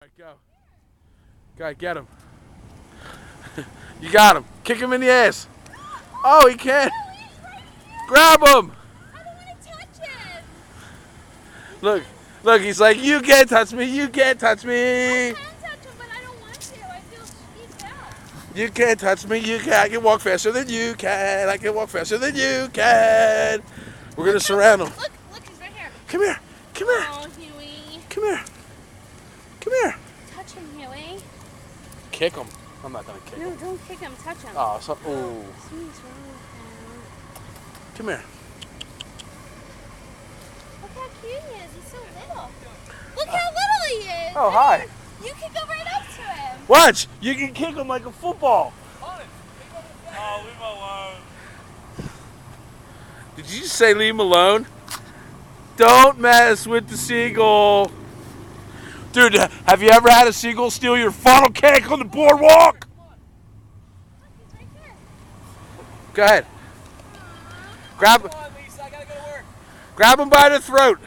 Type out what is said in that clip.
All right, go. Go ahead, get him. You got him. Kick him in the ass. Oh, he can't. Grab him. I don't want to touch him. Look, he's like, you can't touch me, you can't touch me. I can touch him, but I don't want to. I feel skeeved out. You can't touch me, you can. I can walk faster than you can. I can walk faster than you can. We're going to surround him. Look, he's right here. Come here, come here, Oh, Huey. come here, come here. Touch him, Huey. Kick him. I'm not going to kick No, him. don't kick him. Touch him. Oh, so, ooh. Sweet, really. Come here. Look how cute he is. He's so little. Look how little he is. Oh, hi. You can go right up to him. Watch, you can kick him like a football. Oh, leave him alone. Did you just say leave him alone? Don't mess with the seagull. Dude, have you ever had a seagull steal your funnel cake on the boardwalk? He's right here. Go ahead. Grab Come on, Lisa, I gotta go to work. him by the throat.